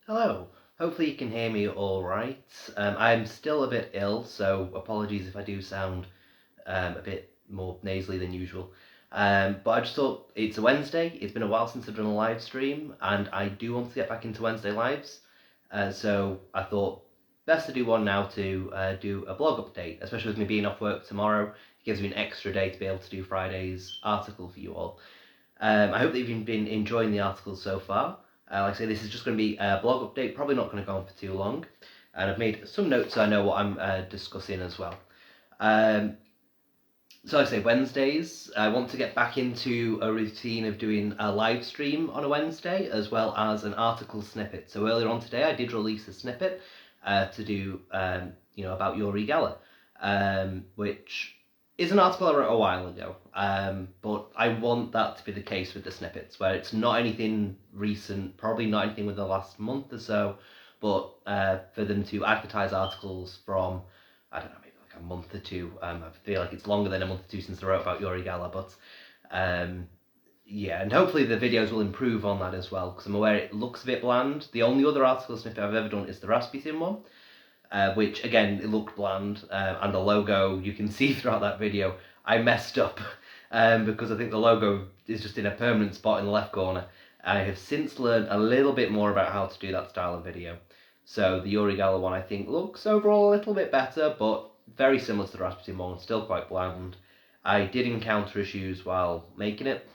Hello. Hopefully you can hear me all right. I'm still a bit ill, so apologies if I do sound a bit more nasally than usual. But I just thought it's a Wednesday. It's been a while since I've done a live stream, and I do want to get back into Wednesday lives. So I thought best to do one now to do a blog update, especially with me being off work tomorrow. It gives me an extra day to be able to do Friday's article for you all. I hope that you've been enjoying the articles so far. Like I say, this is just going to be a blog update, probably not going to go on for too long. And I've made some notes so I know what I'm discussing as well. So like I say, Wednesdays, I want to get back into a routine of doing a live stream on a Wednesday as well as an article snippet. So earlier on today, I did release a snippet to do, about Yuri Geller, which is an article I wrote a while ago. But I want that to be the case with the snippets, where it's not anything recent, probably not anything within the last month or so, but for them to advertise articles from, I don't know, maybe like a month or two. I feel like it's longer than a month or two since I wrote about Yuri Geller, but yeah, and hopefully the videos will improve on that as well, because I'm aware it looks a bit bland. The only other article snippet I've ever done is the Rasputin one, which again, it looked bland, and the logo you can see throughout that video, I messed up, because I think the logo is just in a permanent spot in the left corner. I have since learned a little bit more about how to do that style of video. So the Yuri Geller one I think looks overall a little bit better, but very similar to the Rasputin one, still quite bland. I did encounter issues while making it,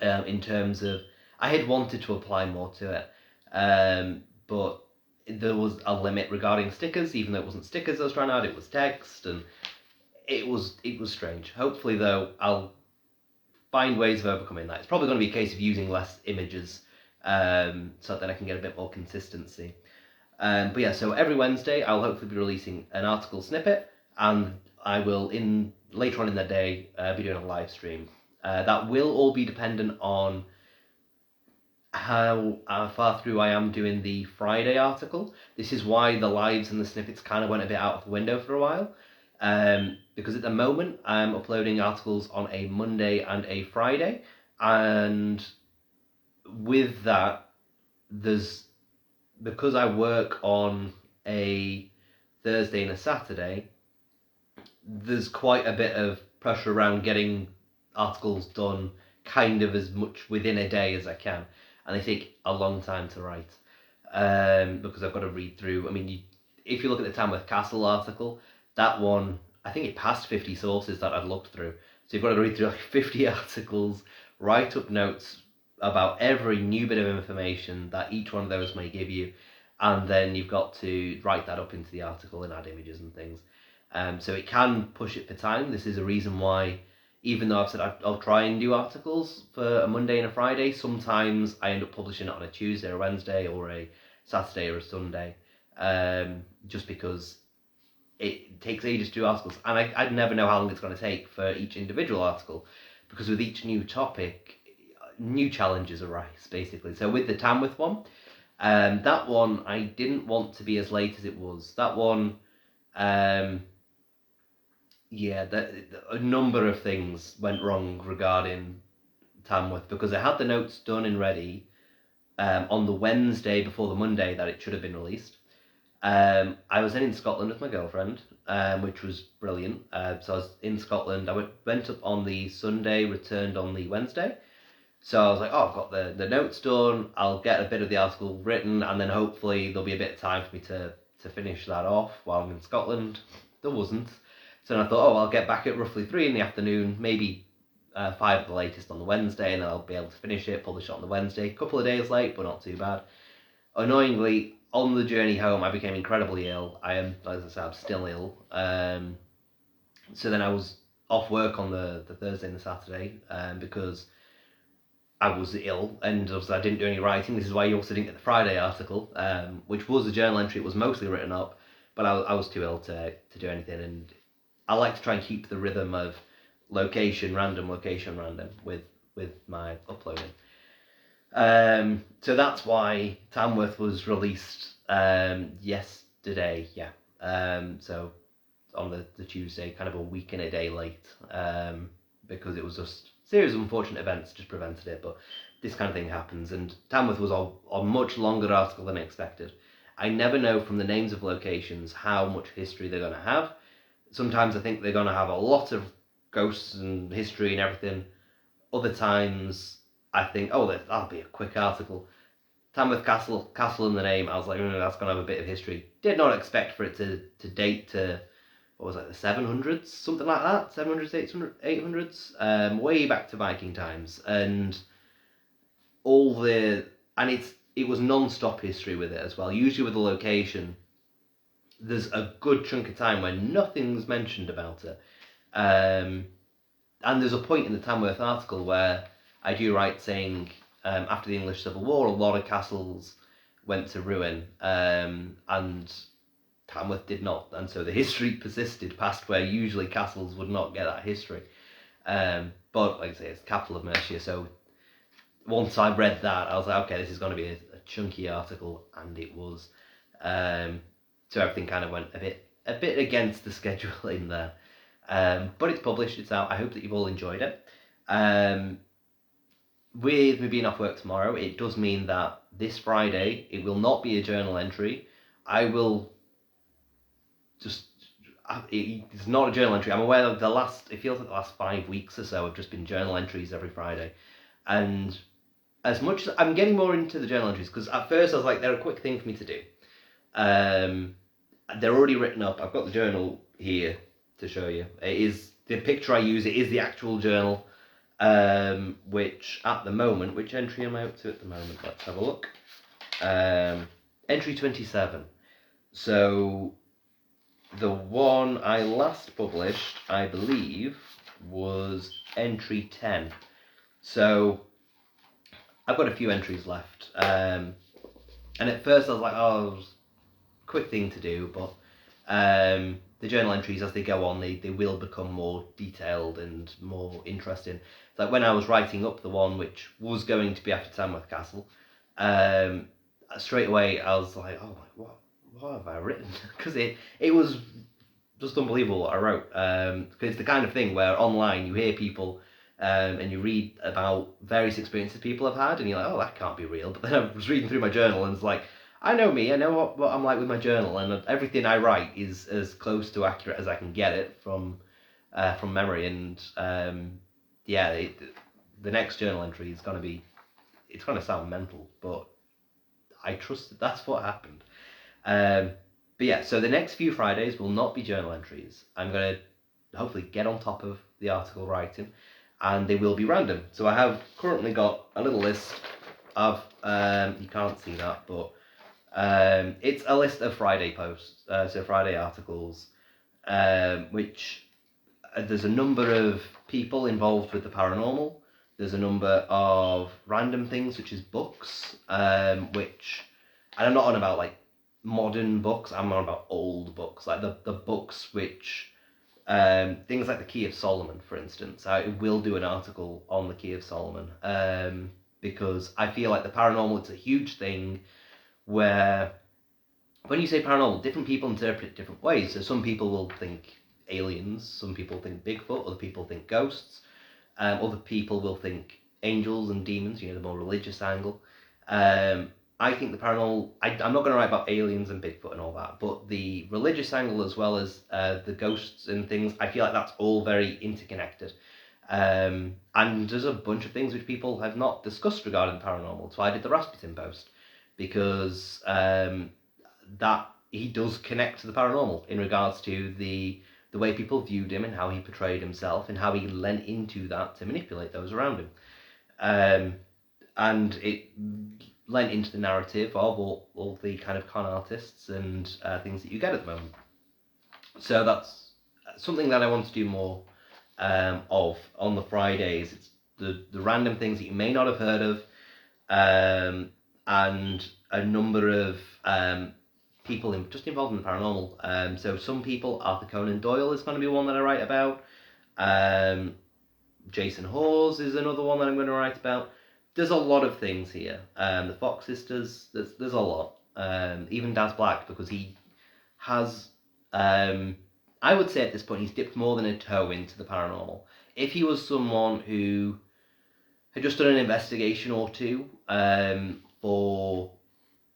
in terms of, I had wanted to apply more to it, but there was a limit regarding stickers, even though it wasn't stickers I was trying to add, it was text, and it was strange. Hopefully, though, I'll find ways of overcoming that. It's probably going to be a case of using less images, so that I can get a bit more consistency. But yeah, so every Wednesday I'll hopefully be releasing an article snippet, and I will, later on in the day, be doing a live stream. That will all be dependent on how far through I am doing the Friday article. This is why the lives and the snippets kind of went a bit out of the window for a while. Because at the moment I'm uploading articles on a Monday and a Friday, and with that, because I work on a Thursday and a Saturday, there's quite a bit of pressure around getting articles done kind of as much within a day as I can, and they take a long time to write, because I've got to read through. I mean, if you look at the Tamworth Castle article, that one, I think it passed 50 sources that I'd looked through. So you've got to read through like 50 articles, write up notes about every new bit of information that each one of those may give you, and then you've got to write that up into the article and add images and things. So it can push it for time. This is a reason why, even though I've said I'll try and do articles for a Monday and a Friday, sometimes I end up publishing it on a Tuesday or Wednesday or a Saturday or a Sunday, just because it takes ages to do articles, and I'd never know how long it's going to take for each individual article, because with each new topic, new challenges arise, basically. So with the Tamworth one, that one I didn't want to be as late as it was. That one, a number of things went wrong regarding Tamworth, because I had the notes done and ready on the Wednesday before the Monday that it should have been released. I was then in Scotland with my girlfriend, which was brilliant. So I was in Scotland. I went up on the Sunday, returned on the Wednesday. So I was like, oh, I've got the notes done. I'll get a bit of the article written, and then hopefully there'll be a bit of time for me to finish that off while I'm in Scotland. There wasn't. So then I thought, oh, I'll get back at roughly 3 in the afternoon, maybe 5 at the latest on the Wednesday, and then I'll be able to finish it, publish it on the Wednesday. A couple of days late, but not too bad. Annoyingly, on the journey home, I became incredibly ill. I am, as I said, I'm still ill. So then I was off work on the Thursday and the Saturday, because I was ill, and I didn't do any writing. This is why you also didn't get the Friday article, which was a journal entry. It was mostly written up, but I was too ill to do anything, and I like to try and keep the rhythm of location random with my uploading. So that's why Tamworth was released yesterday, so on the Tuesday, kind of a week and a day late, because it was just a series of unfortunate events just prevented it, but this kind of thing happens. And Tamworth was a much longer article than expected. I never know from the names of locations how much history they're going to have. Sometimes I think they're going to have a lot of ghosts and history and everything. Other times I think, oh, that'll be a quick article. Tamworth Castle in the name, I was like, that's going to have a bit of history. Did not expect for it to date to, what was it, the 700s? Something like that? 700s, 800s? Way back to Viking times. And it was non-stop history with it as well. Usually with a location, there's a good chunk of time where nothing's mentioned about it. And there's a point in the Tamworth article where I do write saying, after the English Civil War, a lot of castles went to ruin, and Tamworth did not, and so the history persisted past where usually castles would not get that history. But like I say, it's capital of Mercia, so once I read that, I was like, okay, this is going to be a chunky article, and it was. So everything kind of went a bit against the schedule in there. But it's published, it's out. I hope that you've all enjoyed it. With me being off work tomorrow, it does mean that this Friday, it will not be a journal entry. I will just... It's not a journal entry. I'm aware of it feels like the last 5 weeks or so have just been journal entries every Friday. And as much as I'm getting more into the journal entries, because at first I was like, they're a quick thing for me to do. They're already written up. I've got the journal here to show you. It is the picture I use. It is the actual journal, which at the moment, which entry am I up to at the moment? Let's have a look. Entry 27. So the one I last published, I believe, was entry 10. So I've got a few entries left. And at first I was like, oh, it was a quick thing to do, but the journal entries, as they go on, they will become more detailed and more interesting. It's like when I was writing up the one which was going to be after Tamworth Castle, straight away I was like, oh, what have I written? Because it was just unbelievable what I wrote. Because it's the kind of thing where online you hear people and you read about various experiences people have had, and you're like, oh, that can't be real. But then I was reading through my journal, and it's like, I know me, I know what I'm like with my journal, and everything I write is as close to accurate as I can get it from memory. And the next journal entry is going to be, it's going to sound mental, but I trust that that's what happened. But yeah, so the next few Fridays will not be journal entries. I'm going to hopefully get on top of the article writing, and they will be random. So I have currently got a little list of, you can't see that, but it's a list of Friday posts, so Friday articles, which there's a number of people involved with the paranormal. There's a number of random things, such as books, which, and I'm not on about like modern books, I'm on about old books, like the books which, things like the Key of Solomon, for instance. I will do an article on the Key of Solomon, because I feel like the paranormal, it's a huge thing where when you say paranormal, different people interpret it different ways. So some people will think aliens, some people think Bigfoot, other people think ghosts, other people will think angels and demons, the more religious angle. I think the paranormal, I'm not going to write about aliens and Bigfoot and all that, but the religious angle as well as the ghosts and things, I feel like that's all very interconnected. And there's a bunch of things which people have not discussed regarding the paranormal. So I did the Rasputin post, because that he does connect to the paranormal in regards to the way people viewed him and how he portrayed himself and how he lent into that to manipulate those around him. And it lent into the narrative of all the kind of con artists and things that you get at the moment. So that's something that I want to do more of on the Fridays. It's the random things that you may not have heard of, and a number of people just involved in the paranormal. So some people, Arthur Conan Doyle is going to be one that I write about. Jason Hawes is another one that I'm going to write about. There's a lot of things here. The Fox sisters, there's a lot. Even Daz Black, because he has, I would say at this point, he's dipped more than a toe into the paranormal. If he was someone who had just done an investigation or two for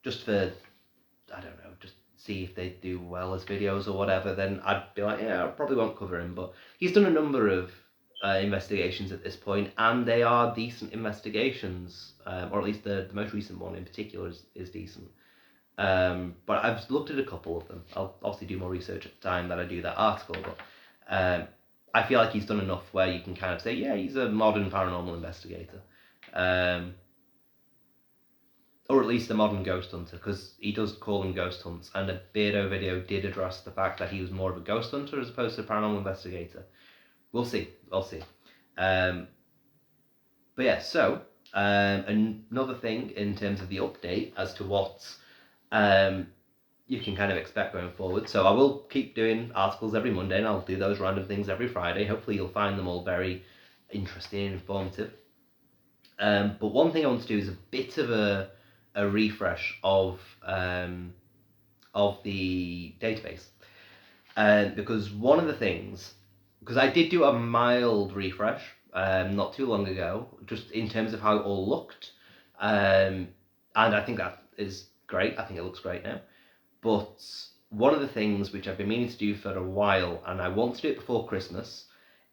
I don't know, just see if they do well as videos or whatever, then I'd be like, yeah, I probably won't cover him. But he's done a number of investigations at this point, and they are decent investigations, or at least the most recent one in particular is decent. But I've looked at a couple of them. I'll obviously do more research at the time that I do that article, but I feel like he's done enough where you can kind of say, yeah, he's a modern paranormal investigator. Or at least a modern ghost hunter, because he does call them ghost hunts, and a Beardo video did address the fact that he was more of a ghost hunter as opposed to a paranormal investigator. We'll see. But yeah, so another thing in terms of the update as to what you can kind of expect going forward. So I will keep doing articles every Monday, and I'll do those random things every Friday. Hopefully you'll find them all very interesting and informative. But one thing I want to do is a bit of a refresh of the database, because one of the things, because I did do a mild refresh not too long ago, just in terms of how it all looked, and I think that is great. I think it looks great now. But one of the things which I've been meaning to do for a while, and I want to do it before Christmas,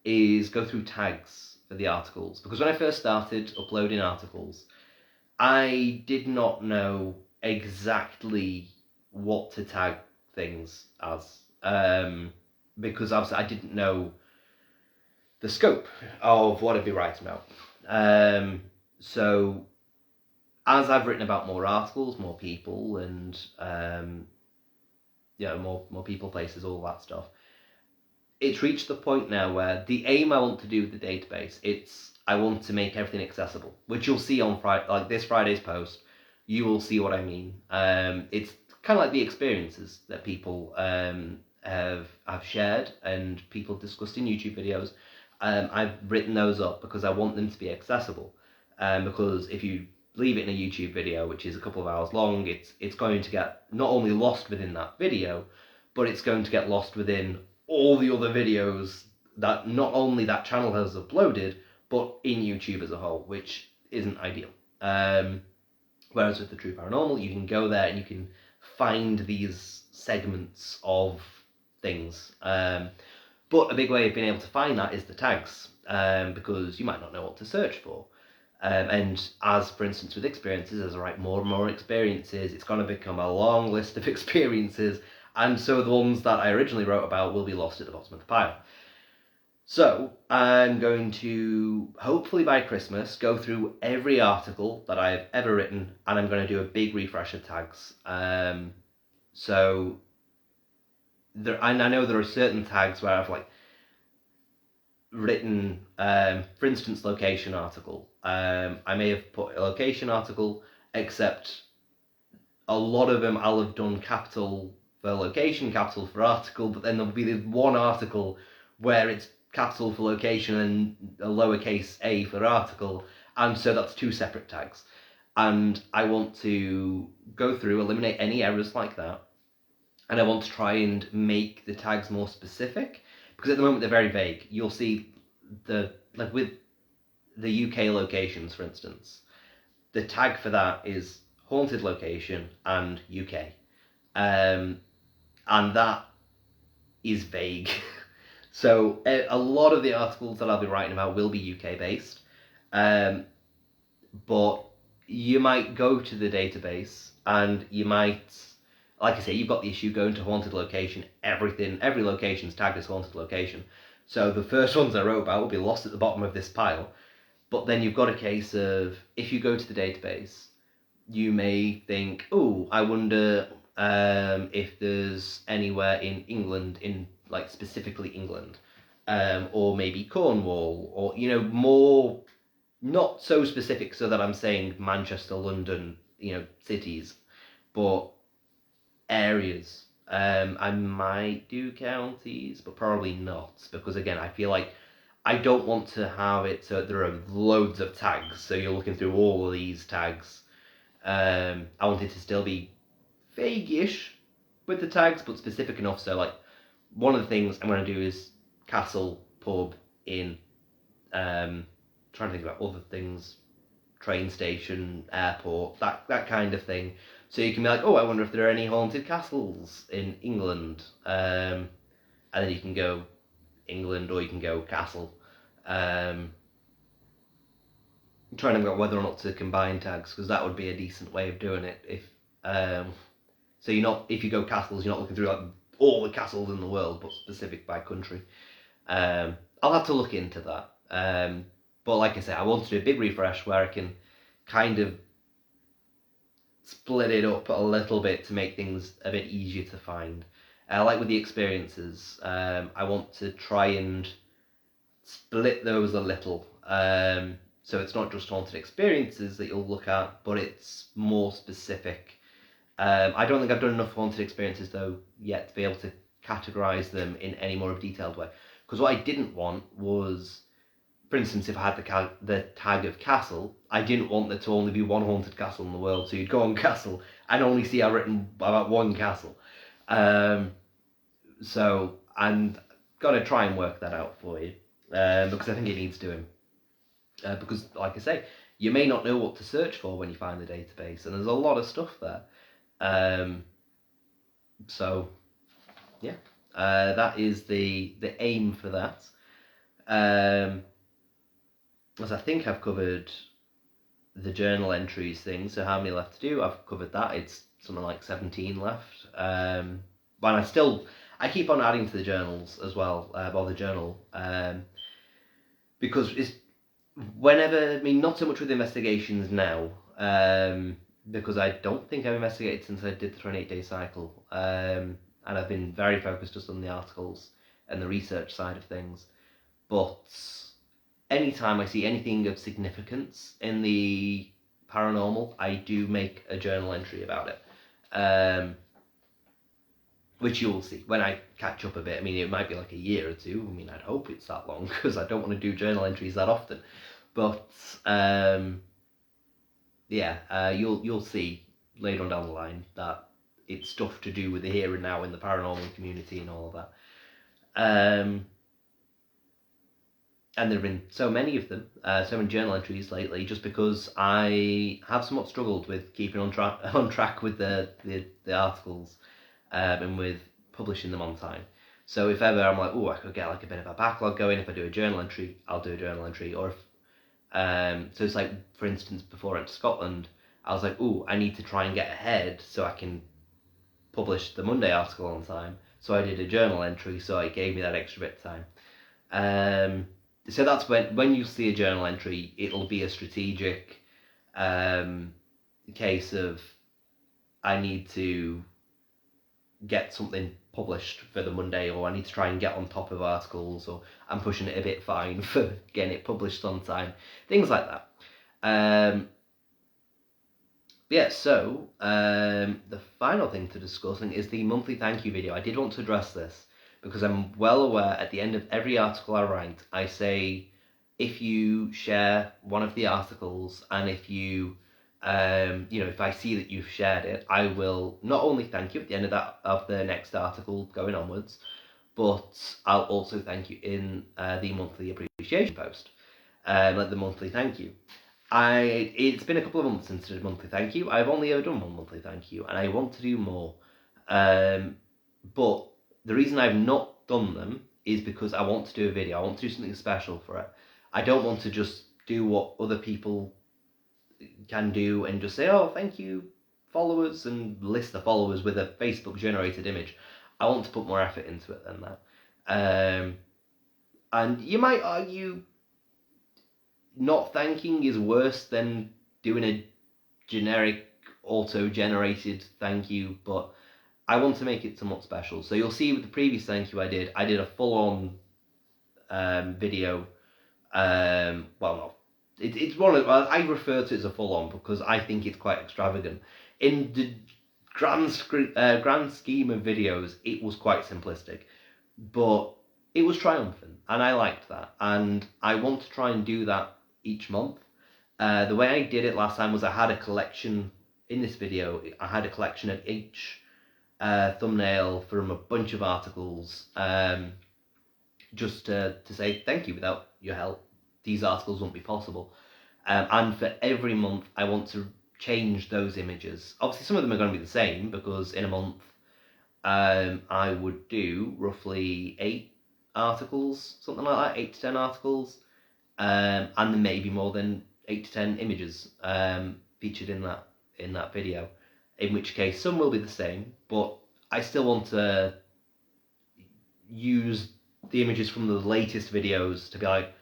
is go through tags for the articles. Because when I first started uploading articles, I did not know exactly what to tag things as, because obviously I didn't know the scope of what I'd be writing about. So as I've written about more articles, more people, and more people, places, all that stuff, it's reached the point now where the aim I want to do with the database, I want to make everything accessible, which you'll see on Friday, like this Friday's post. You will see what I mean. It's kind of like the experiences that people have shared and people discussed in YouTube videos. I've written those up because I want them to be accessible. Because if you leave it in a YouTube video, which is a couple of hours long, it's going to get not only lost within that video, but it's going to get lost within all the other videos that not only that channel has uploaded, but in YouTube as a whole, which isn't ideal. Whereas with the True Paranormal, you can go there and you can find these segments of things. But a big way of being able to find that is the tags, because you might not know what to search for. And as, for instance, with experiences, as I write more and more experiences, it's going to become a long list of experiences, and so the ones that I originally wrote about will be lost at the bottom of the pile. So I'm going to, hopefully by Christmas, go through every article that I've ever written, and I'm going to do a big refresh of tags. So I know there are certain tags where I've written, for instance, location article. I may have put a location article, except a lot of them I'll have done capital for location, capital for article, but then there'll be this one article where it's capital for location and a lowercase a for article, and so that's two separate tags. And I want to go through, eliminate any errors like that, and I want to try and make the tags more specific, because at the moment they're very vague. You'll see with the UK locations, for instance, the tag for that is haunted location and UK, and that is vague. So a lot of the articles that I'll be writing about will be UK based, but you might go to the database and you might, like I say, you've got the issue going to haunted location. Every location's tagged as haunted location. So the first ones I wrote about will be lost at the bottom of this pile. But then you've got a case of, if you go to the database, you may think, oh, I wonder if there's anywhere in England, specifically England, or maybe Cornwall, or, more, not so specific so that I'm saying Manchester, London, cities, but areas. I might do counties, but probably not, because again, I feel like I don't want to have it so there are loads of tags, so you're looking through all of these tags. I want it to still be vague-ish with the tags, but specific enough, so one of the things I'm going to do is castle, pub, inn, trying to think about other things, train station, airport, that kind of thing. So you can be like, oh, I wonder if there are any haunted castles in England. And then you can go England or you can go castle. I'm trying to think about whether or not to combine tags, because that would be a decent way of doing it. So if you go castles, you're not looking through like all the castles in the world, but specific by country. I'll have to look into that. But like I say, I want to do a big refresh where I can kind of split it up a little bit to make things a bit easier to find. Like with the experiences, I want to try and split those a little. So it's not just haunted experiences that you'll look at, but it's more specific. I don't think I've done enough haunted experiences though yet to be able to categorise them in any more of a detailed way. Because what I didn't want was, for instance, if I had the tag of castle, I didn't want there to only be one haunted castle in the world. So you'd go on castle and only see I've written about one castle. So I'm gonna try and work that out for you, because I think it needs doing. Because, like I say, you may not know what to search for when you find the database, and there's a lot of stuff there. So, yeah, that is the aim for that. As I think I've covered the journal entries thing, so how many left to do? I've covered that. It's something like 17 left. But I keep on adding to the journals as well, or the journal, because it's not so much with investigations now, because I don't think I've investigated since I did the 28-day cycle, and I've been very focused just on the articles and the research side of things. But anytime I see anything of significance in the paranormal, I do make a journal entry about it, which you will see when I catch up a bit. I mean, it might be like a year or two. I mean, I'd hope it's that long, because I don't want to do journal entries that often. But you'll see later on down the line that it's stuff to do with the here and now in the paranormal community and all of that. And there have been so many of them, so many journal entries lately, just because I have somewhat struggled with keeping on track with the articles, and with publishing them on time. So if ever I'm like, oh, I could get like a bit of a backlog going, if I do a journal entry, I'll do a journal entry. Or if so it's like, for instance, before I went to Scotland, I was like, oh, I need to try and get ahead so I can publish the Monday article on time. So I did a journal entry, so it gave me that extra bit of time. So that's when you see a journal entry, it'll be a strategic case of, I need to get something published for the Monday, or I need to try and get on top of articles, or I'm pushing it a bit fine for getting it published on time, things like that. So the final thing to discussing is the monthly thank you video. I did want to address this because I'm well aware at the end of every article I write, I say, if you share one of the articles, and if you if I see that you've shared it, I will not only thank you at the end of the next article going onwards, but I'll also thank you in the monthly appreciation post, like the monthly thank you. It's been a couple of months since I did monthly thank you. I've only ever done one monthly thank you, and I want to do more. But the reason I've not done them is because I want to do a video. I want to do something special for it. I don't want to just do what other people can do and just say, oh, thank you, followers, and list the followers with a Facebook generated image. I want to put more effort into it than that. And you might argue not thanking is worse than doing a generic auto-generated thank you, but I want to make it somewhat special. So you'll see with the previous thank you I did a full-on video. It's one of, I refer to it as a full-on because I think it's quite extravagant. In the grand scheme of videos, it was quite simplistic, but it was triumphant, and I liked that, and I want to try and do that each month. The way I did it last time was I had a collection in this video. I had a collection of each thumbnail from a bunch of articles, just to say thank you. Without your help, these articles won't be possible. And for every month, I want to change those images. Obviously, some of them are going to be the same because in a month, I would do roughly 8 articles, something like that, 8 to 10 articles, and then maybe more than 8 to 10 images featured in that video. In which case, some will be the same, but I still want to use the images from the latest videos to be like,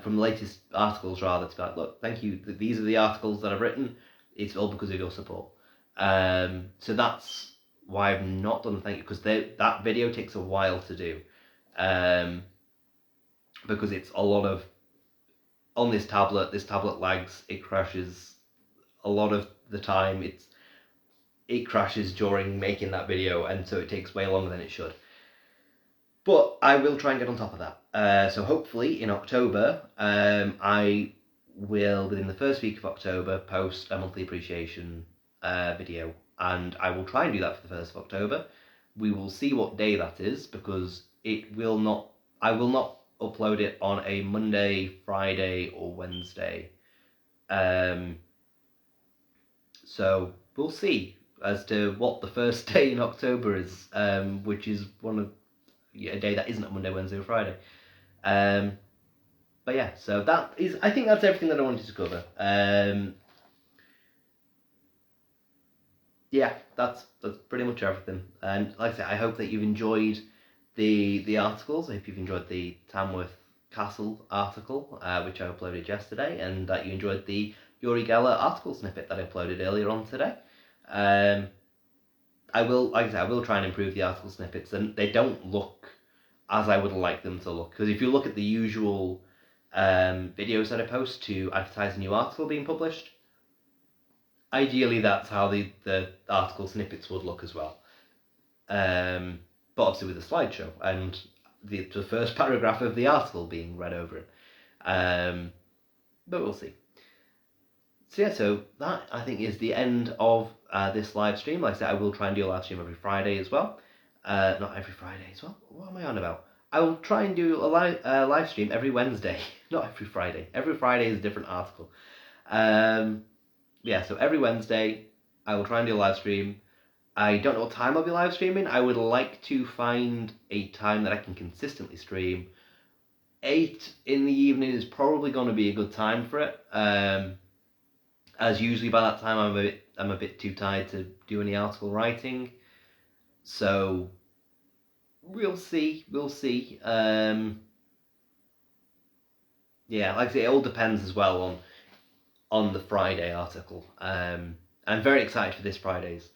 from the latest articles rather, to be like, look, thank you, these are the articles that I've written, it's all because of your support. So that's why I've not done the thank you, because that video takes a while to do, because it's a lot of, on this tablet lags, it crashes a lot of the time, it crashes during making that video, and so it takes way longer than it should. But I will try and get on top of that. So hopefully in October, I will, within the first week of October, post a monthly appreciation video. And I will try and do that for the 1st of October. We will see what day that is, because I will not upload it on a Monday, Friday, or Wednesday. So we'll see as to what the first day in October is, which is a day that isn't a Monday, Wednesday, or Friday. But yeah, so I think that's everything that I wanted to cover. Yeah, that's pretty much everything. And like I said, I hope that you've enjoyed the articles. I hope you've enjoyed the Tamworth Castle article, which I uploaded yesterday, and that you enjoyed the Uri Geller article snippet that I uploaded earlier on today. I will, like I said, I will try and improve the article snippets, and they don't look as I would like them to look. Because if you look at the usual videos that I post to advertise a new article being published, ideally that's how the article snippets would look as well. But obviously with a slideshow and the first paragraph of the article being read over it. But we'll see. So yeah, so that I think is the end of this live stream. Like I said, I will try and do a live stream every Friday as well. Not every Friday as well. What am I on about? I will try and do a live stream every Wednesday, not every Friday. Every Friday is a different article. Yeah, so every Wednesday I will try and do a live stream. I don't know what time I'll be live streaming. I would like to find a time that I can consistently stream. 8 in the evening is probably going to be a good time for it. As usually by that time I'm a bit too tired to do any article writing. So we'll see. Yeah, like I say, it all depends as well on the Friday article. I'm very excited for this Friday's,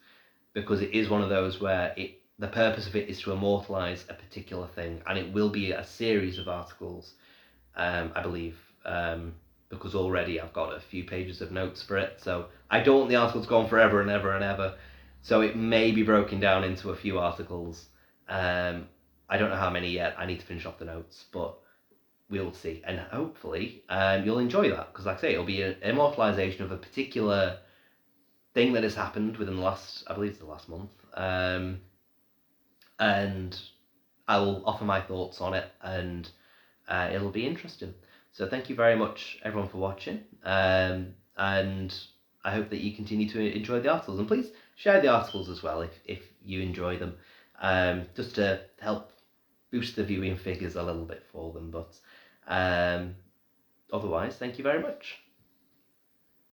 because it is one of those where the purpose of it is to immortalise a particular thing, and it will be a series of articles, I believe, because already I've got a few pages of notes for it, so I don't want the article to go on forever and ever and ever, so it may be broken down into a few articles. I don't know how many yet, I need to finish off the notes, but we'll see, and hopefully you'll enjoy that, because like I say, it'll be an immortalisation of a particular thing that has happened within the last, I believe it's the last month, and I will offer my thoughts on it, and it'll be interesting. So thank you very much, everyone, for watching, and I hope that you continue to enjoy the articles, and please share the articles as well if you enjoy them, just to help boost the viewing figures a little bit for them. But otherwise, thank you very much.